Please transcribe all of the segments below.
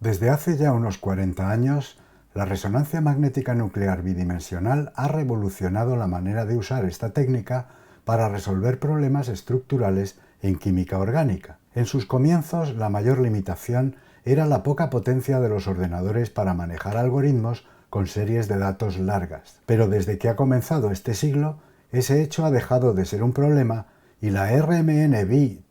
Desde hace ya unos 40 años, la resonancia magnética nuclear bidimensional ha revolucionado la manera de usar esta técnica para resolver problemas estructurales en química orgánica. En sus comienzos, la mayor limitación era la poca potencia de los ordenadores para manejar algoritmos con series de datos largas. Pero desde que ha comenzado este siglo, ese hecho ha dejado de ser un problema y la RMN bi,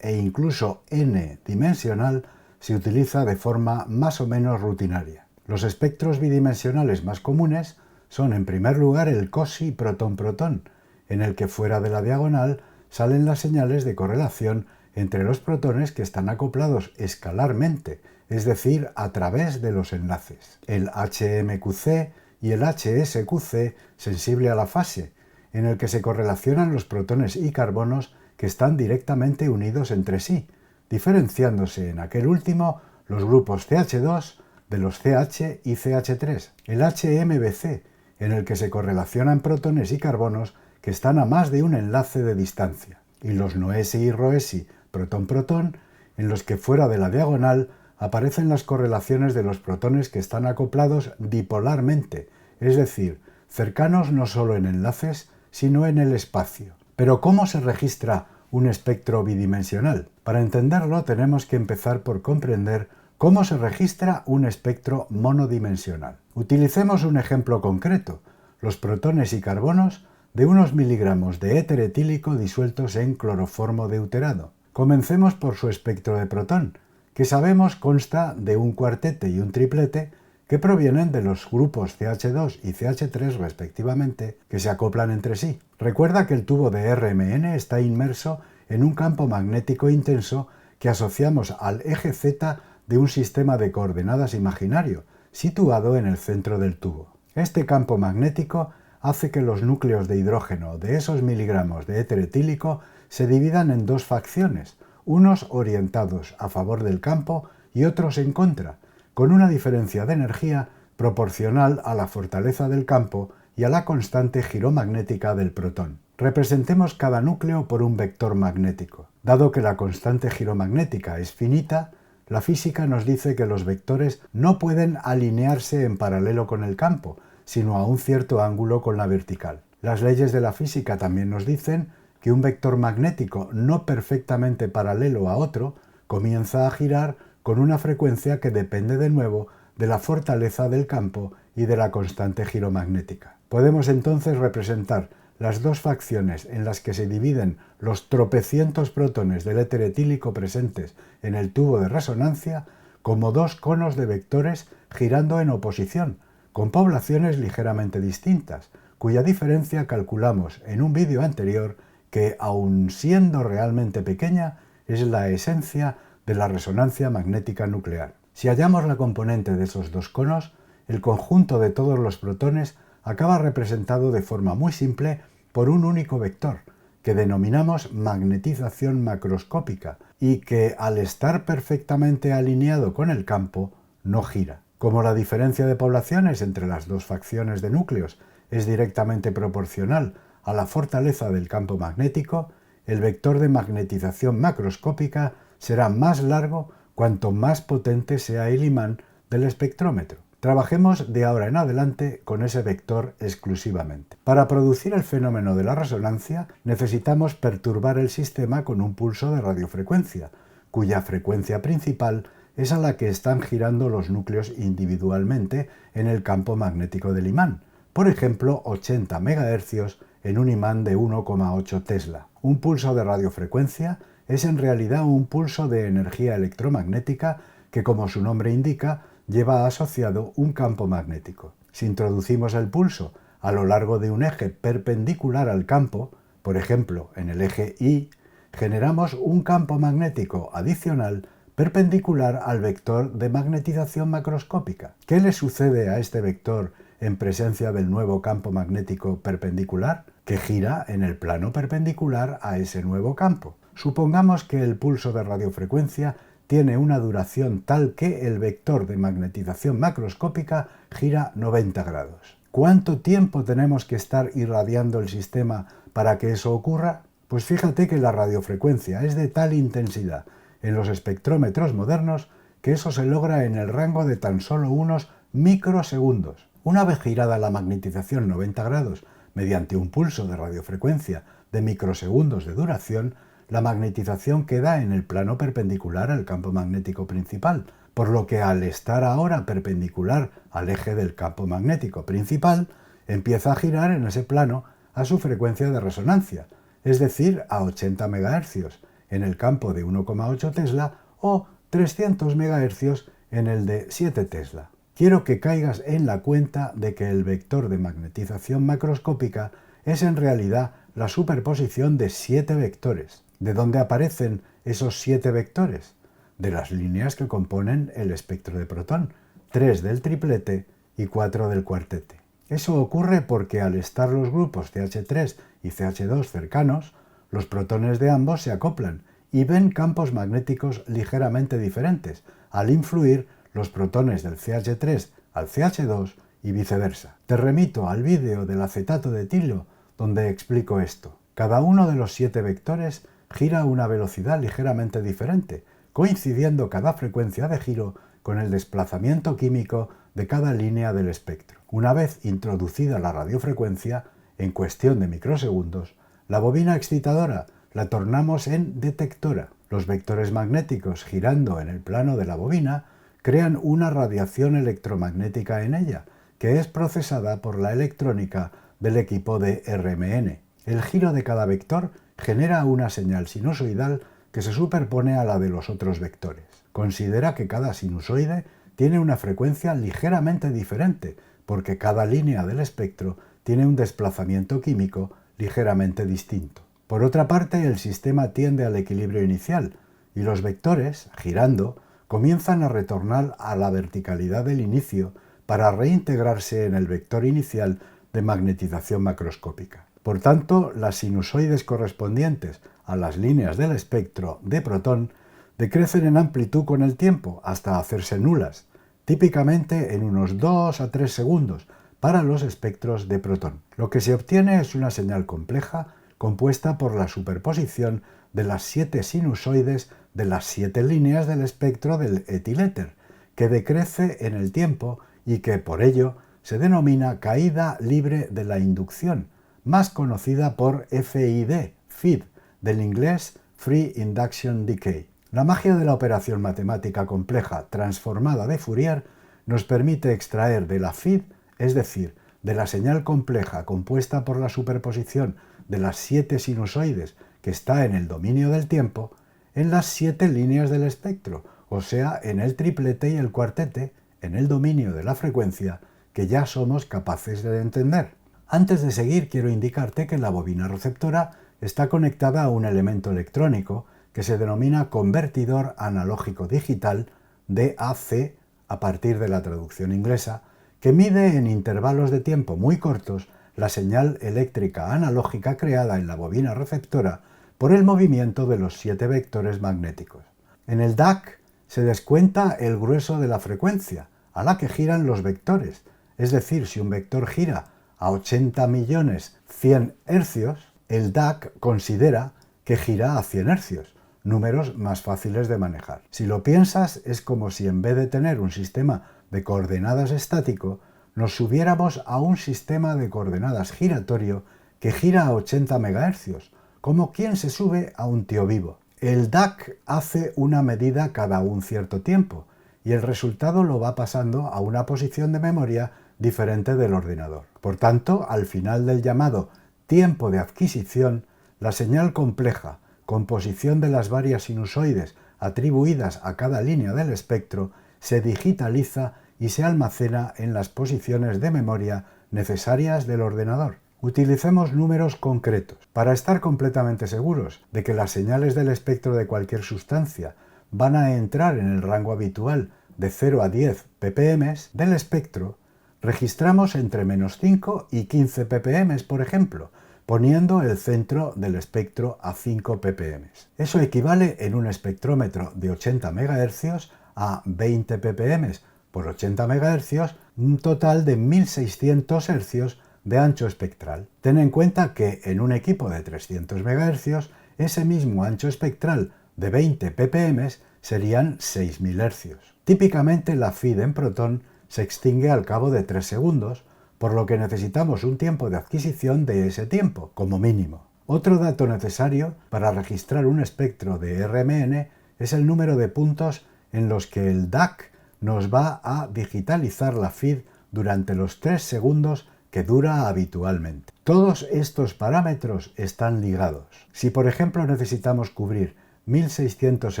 e incluso n-dimensional se utiliza de forma más o menos rutinaria. Los espectros bidimensionales más comunes son, en primer lugar, el COSI protón-protón, en el que fuera de la diagonal salen las señales de correlación entre los protones que están acoplados escalarmente, es decir, a través de los enlaces. El HMQC y el HSQC, sensible a la fase, en el que se correlacionan los protones y carbonos que están directamente unidos entre sí, diferenciándose en aquel último los grupos CH2 de los CH y CH3. El HMBC, en el que se correlacionan protones y carbonos que están a más de un enlace de distancia. Y los NOESI y ROESI protón-protón, en los que fuera de la diagonal aparecen las correlaciones de los protones que están acoplados dipolarmente, es decir, cercanos no solo en enlaces, sino en el espacio. Pero ¿cómo se registra un espectro bidimensional? Para entenderlo tenemos que empezar por comprender cómo se registra un espectro monodimensional. Utilicemos un ejemplo concreto, los protones y carbonos de unos miligramos de éter etílico disueltos en cloroformo deuterado. Comencemos por su espectro de protón, que sabemos consta de un cuartete y un triplete que provienen de los grupos CH2 y CH3 respectivamente, que se acoplan entre sí. Recuerda que el tubo de RMN está inmerso en un campo magnético intenso que asociamos al eje Z de un sistema de coordenadas imaginario, situado en el centro del tubo. Este campo magnético hace que los núcleos de hidrógeno de esos miligramos de éter etílico se dividan en dos facciones, unos orientados a favor del campo y otros en contra, con una diferencia de energía proporcional a la fortaleza del campo y a la constante giromagnética del protón. Representemos cada núcleo por un vector magnético. Dado que la constante giromagnética es finita, la física nos dice que los vectores no pueden alinearse en paralelo con el campo, sino a un cierto ángulo con la vertical. Las leyes de la física también nos dicen que un vector magnético no perfectamente paralelo a otro comienza a girar con una frecuencia que depende de nuevo de la fortaleza del campo y de la constante giromagnética. Podemos entonces representar las dos facciones en las que se dividen los tropecientos protones del éter etílico presentes en el tubo de resonancia como dos conos de vectores girando en oposición, con poblaciones ligeramente distintas, cuya diferencia calculamos en un vídeo anterior que, aun siendo realmente pequeña, es la esencia de la resonancia magnética nuclear. Si hallamos la componente de esos dos conos, el conjunto de todos los protones acaba representado de forma muy simple por un único vector, que denominamos magnetización macroscópica y que, al estar perfectamente alineado con el campo, no gira. Como la diferencia de poblaciones entre las dos facciones de núcleos es directamente proporcional a la fortaleza del campo magnético, el vector de magnetización macroscópica será más largo cuanto más potente sea el imán del espectrómetro. Trabajemos de ahora en adelante con ese vector exclusivamente. Para producir el fenómeno de la resonancia necesitamos perturbar el sistema con un pulso de radiofrecuencia, cuya frecuencia principal es a la que están girando los núcleos individualmente en el campo magnético del imán, por ejemplo 80 MHz en un imán de 1,8 Tesla. Un pulso de radiofrecuencia es en realidad un pulso de energía electromagnética que, como su nombre indica, lleva asociado un campo magnético. Si introducimos el pulso a lo largo de un eje perpendicular al campo, por ejemplo en el eje Y, generamos un campo magnético adicional perpendicular al vector de magnetización macroscópica. ¿Qué le sucede a este vector en presencia del nuevo campo magnético perpendicular? Que gira en el plano perpendicular a ese nuevo campo. Supongamos que el pulso de radiofrecuencia tiene una duración tal que el vector de magnetización macroscópica gira 90 grados. ¿Cuánto tiempo tenemos que estar irradiando el sistema para que eso ocurra? Pues fíjate que la radiofrecuencia es de tal intensidad en los espectrómetros modernos que eso se logra en el rango de tan solo unos microsegundos. Una vez girada la magnetización 90 grados mediante un pulso de radiofrecuencia de microsegundos de duración, la magnetización queda en el plano perpendicular al campo magnético principal, por lo que al estar ahora perpendicular al eje del campo magnético principal, empieza a girar en ese plano a su frecuencia de resonancia, es decir, a 80 MHz en el campo de 1,8 Tesla o 300 MHz en el de 7 Tesla. Quiero que caigas en la cuenta de que el vector de magnetización macroscópica es en realidad la superposición de 7 vectores. ¿De dónde aparecen esos 7 vectores? De las líneas que componen el espectro de protón, 3 del triplete y 4 del cuartete. Eso ocurre porque al estar los grupos CH3 y CH2 cercanos, los protones de ambos se acoplan y ven campos magnéticos ligeramente diferentes, al influir los protones del CH3 al CH2 y viceversa. Te remito al vídeo del acetato de etilo donde explico esto. Cada uno de los 7 vectores gira a una velocidad ligeramente diferente, coincidiendo cada frecuencia de giro con el desplazamiento químico de cada línea del espectro. Una vez introducida la radiofrecuencia, en cuestión de microsegundos, la bobina excitadora la tornamos en detectora. Los vectores magnéticos girando en el plano de la bobina crean una radiación electromagnética en ella, que es procesada por la electrónica del equipo de RMN. El giro de cada vector genera una señal sinusoidal que se superpone a la de los otros vectores. Considera que cada sinusoide tiene una frecuencia ligeramente diferente, porque cada línea del espectro tiene un desplazamiento químico ligeramente distinto. Por otra parte, el sistema tiende al equilibrio inicial, y los vectores, girando, comienzan a retornar a la verticalidad del inicio para reintegrarse en el vector inicial de magnetización macroscópica. Por tanto, las sinusoides correspondientes a las líneas del espectro de protón decrecen en amplitud con el tiempo hasta hacerse nulas, típicamente en unos 2 a 3 segundos para los espectros de protón. Lo que se obtiene es una señal compleja compuesta por la superposición de las 7 sinusoides de las 7 líneas del espectro del etiléter, que decrece en el tiempo y que, por ello, se denomina caída libre de la inducción, más conocida por FID, del inglés Free Induction Decay. La magia de la operación matemática compleja transformada de Fourier nos permite extraer de la FID, es decir, de la señal compleja compuesta por la superposición de las 7 sinusoides que está en el dominio del tiempo, en las 7 líneas del espectro, o sea, en el triplete y el cuartete, en el dominio de la frecuencia, que ya somos capaces de entender. Antes de seguir, quiero indicarte que la bobina receptora está conectada a un elemento electrónico que se denomina convertidor analógico digital, DAC, a partir de la traducción inglesa, que mide en intervalos de tiempo muy cortos la señal eléctrica analógica creada en la bobina receptora por el movimiento de los 7 vectores magnéticos. En el DAC se descuenta el grueso de la frecuencia a la que giran los vectores, es decir, si un vector gira a 80.100.000 Hz, el DAC considera que gira a 100 Hz, números más fáciles de manejar. Si lo piensas, es como si en vez de tener un sistema de coordenadas estático, nos subiéramos a un sistema de coordenadas giratorio que gira a 80 MHz, como quien se sube a un tío vivo. El DAC hace una medida cada un cierto tiempo, y el resultado lo va pasando a una posición de memoria diferente del ordenador. Por tanto, al final del llamado tiempo de adquisición, la señal compleja, composición de las varias sinusoides atribuidas a cada línea del espectro, se digitaliza y se almacena en las posiciones de memoria necesarias del ordenador. Utilicemos números concretos. Para estar completamente seguros de que las señales del espectro de cualquier sustancia van a entrar en el rango habitual de 0 a 10 ppm del espectro, registramos entre -5 y 15 ppm, por ejemplo, poniendo el centro del espectro a 5 ppm. Eso equivale en un espectrómetro de 80 MHz a 20 ppm por 80 MHz, un total de 1600 Hz de ancho espectral. Ten en cuenta que en un equipo de 300 MHz, ese mismo ancho espectral de 20 ppm serían 6000 Hz. Típicamente la FID en Proton se extingue al cabo de 3 segundos, por lo que necesitamos un tiempo de adquisición de ese tiempo, como mínimo. Otro dato necesario para registrar un espectro de RMN es el número de puntos en los que el DAC nos va a digitalizar la FID durante los 3 segundos que dura habitualmente. Todos estos parámetros están ligados. Si por ejemplo necesitamos cubrir 1600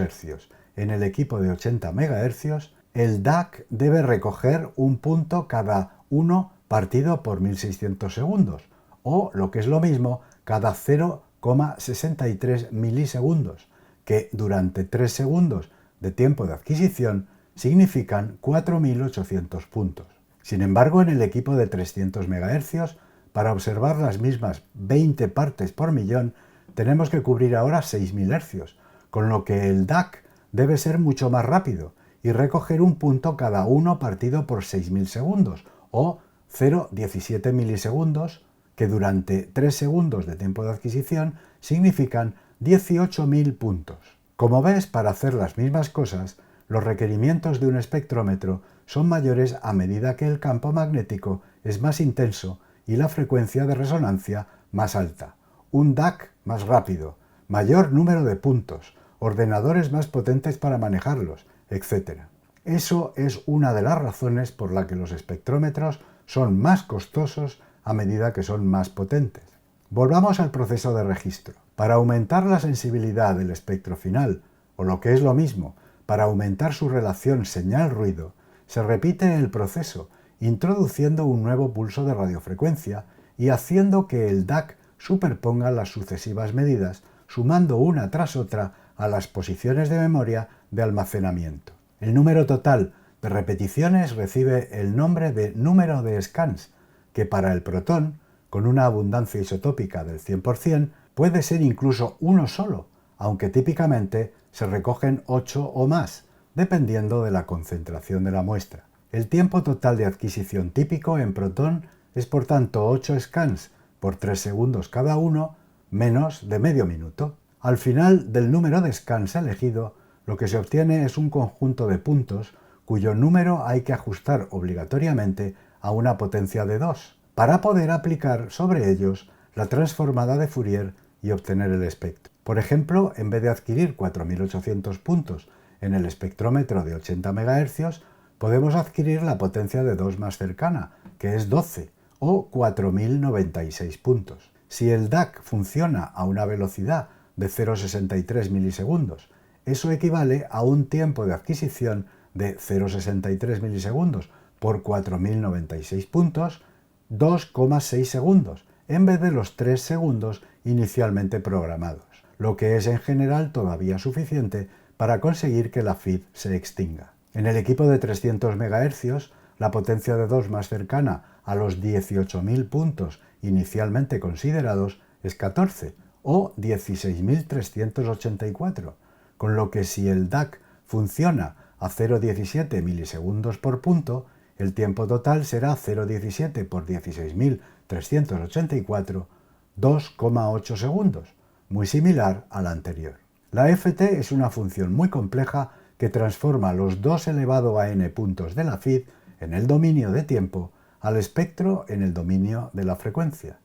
Hz en el equipo de 80 MHz, el DAC debe recoger un punto cada 1 partido por 1600 segundos, o lo que es lo mismo, cada 0,63 milisegundos, que durante 3 segundos de tiempo de adquisición significan 4800 puntos. Sin embargo, en el equipo de 300 MHz, para observar las mismas 20 partes por millón, tenemos que cubrir ahora 6000 Hz, con lo que el DAC debe ser mucho más rápido y recoger un punto cada 1 partido por 6000 segundos, o 0,17 milisegundos, que durante 3 segundos de tiempo de adquisición significan 18.000 puntos. Como ves, para hacer las mismas cosas, los requerimientos de un espectrómetro son mayores a medida que el campo magnético es más intenso y la frecuencia de resonancia más alta, un DAC más rápido, mayor número de puntos, ordenadores más potentes para manejarlos, etc. Eso es una de las razones por la que los espectrómetros son más costosos a medida que son más potentes. Volvamos al proceso de registro. Para aumentar la sensibilidad del espectro final, o lo que es lo mismo, para aumentar su relación señal-ruido, se repite el proceso, introduciendo un nuevo pulso de radiofrecuencia y haciendo que el DAC superponga las sucesivas medidas, sumando una tras otra a las posiciones de memoria de almacenamiento. El número total de repeticiones recibe el nombre de número de scans, que para el protón, con una abundancia isotópica del 100%, puede ser incluso uno solo, aunque típicamente se recogen 8 o más, dependiendo de la concentración de la muestra. El tiempo total de adquisición típico en protón es por tanto 8 scans por 3 segundos cada uno, menos de medio minuto. Al final del número de scans elegido, lo que se obtiene es un conjunto de puntos cuyo número hay que ajustar obligatoriamente a una potencia de 2, para poder aplicar sobre ellos la transformada de Fourier y obtener el espectro. Por ejemplo, en vez de adquirir 4800 puntos en el espectrómetro de 80 MHz, podemos adquirir la potencia de 2 más cercana, que es 12, o 4096 puntos. Si el DAC funciona a una velocidad de 0,63 milisegundos, eso equivale a un tiempo de adquisición de 0,63 milisegundos por 4096 puntos, 2,6 segundos, en vez de los 3 segundos inicialmente programados, lo que es en general todavía suficiente para conseguir que la FID se extinga. En el equipo de 300 MHz, la potencia de 2 más cercana a los 18.000 puntos inicialmente considerados es 14 o 16.384, con lo que si el DAC funciona a 0,17 milisegundos por punto, el tiempo total será 0,17 por 16.384, 2,8 segundos, muy similar a la anterior. La FT es una función muy compleja que transforma los 2 elevado a n puntos de la FID en el dominio de tiempo al espectro en el dominio de la frecuencia.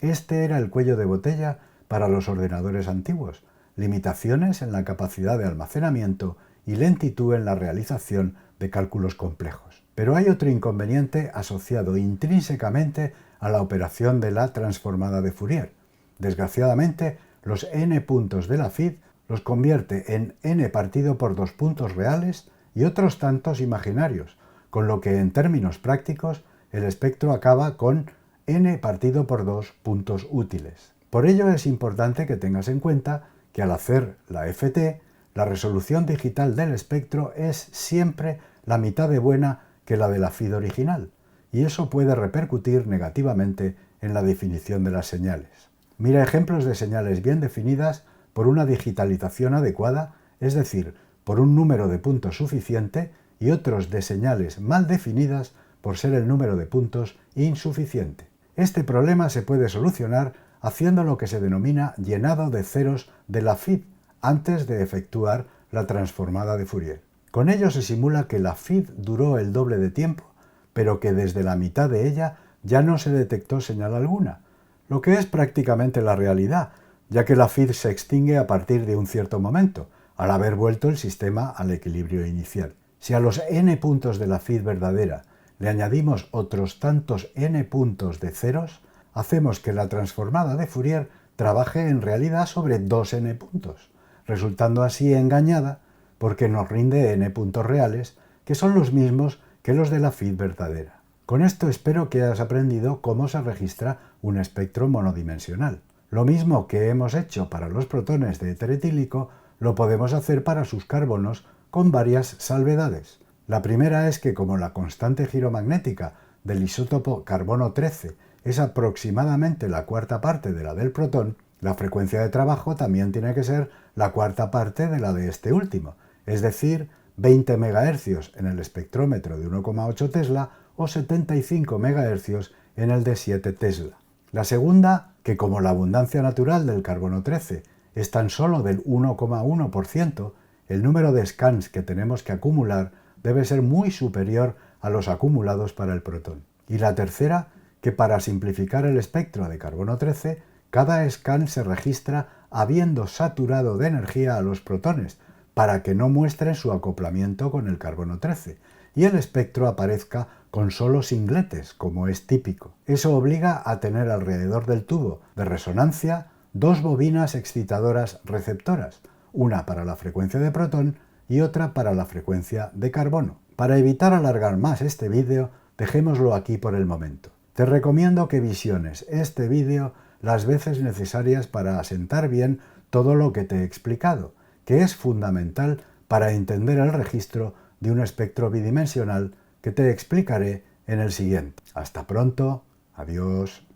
Este era el cuello de botella para los ordenadores antiguos, limitaciones en la capacidad de almacenamiento y lentitud en la realización de cálculos complejos. Pero hay otro inconveniente asociado intrínsecamente a la operación de la transformada de Fourier. Desgraciadamente, los n puntos de la FID los convierte en n partido por 2 puntos reales y otros tantos imaginarios, con lo que en términos prácticos el espectro acaba con n partido por 2 puntos útiles. Por ello es importante que tengas en cuenta que al hacer la FT, la resolución digital del espectro es siempre la mitad de buena que la de la FID original, y eso puede repercutir negativamente en la definición de las señales. Mira ejemplos de señales bien definidas por una digitalización adecuada, es decir, por un número de puntos suficiente, y otros de señales mal definidas por ser el número de puntos insuficiente. Este problema se puede solucionar haciendo lo que se denomina llenado de ceros de la FID antes de efectuar la transformada de Fourier. Con ello se simula que la FID duró el doble de tiempo, pero que desde la mitad de ella ya no se detectó señal alguna, lo que es prácticamente la realidad, ya que la FID se extingue a partir de un cierto momento, al haber vuelto el sistema al equilibrio inicial. Si a los n puntos de la FID verdadera le añadimos otros tantos n puntos de ceros, hacemos que la transformada de Fourier trabaje en realidad sobre 2n puntos, resultando así engañada porque nos rinde n puntos reales, que son los mismos que los de la FID verdadera. Con esto espero que hayas aprendido cómo se registra un espectro monodimensional. Lo mismo que hemos hecho para los protones de éter etílico, lo podemos hacer para sus carbonos con varias salvedades. La primera es que como la constante giromagnética del isótopo carbono 13 es aproximadamente la cuarta parte de la del protón, la frecuencia de trabajo también tiene que ser la cuarta parte de la de este último, es decir, 20 MHz en el espectrómetro de 1,8 Tesla o 75 MHz en el de 7 Tesla. La segunda, que como la abundancia natural del carbono 13 es tan solo del 1,1%, el número de scans que tenemos que acumular debe ser muy superior a los acumulados para el protón. Y la tercera, que para simplificar el espectro de carbono 13, cada scan se registra habiendo saturado de energía a los protones, para que no muestren su acoplamiento con el carbono 13, y el espectro aparezca con solo singletes, como es típico. Eso obliga a tener alrededor del tubo de resonancia dos bobinas excitadoras receptoras, una para la frecuencia de protón y otra para la frecuencia de carbono. Para evitar alargar más este vídeo, dejémoslo aquí por el momento. Te recomiendo que visiones este vídeo las veces necesarias para asentar bien todo lo que te he explicado, que es fundamental para entender el registro de un espectro bidimensional que te explicaré en el siguiente. Hasta pronto, adiós.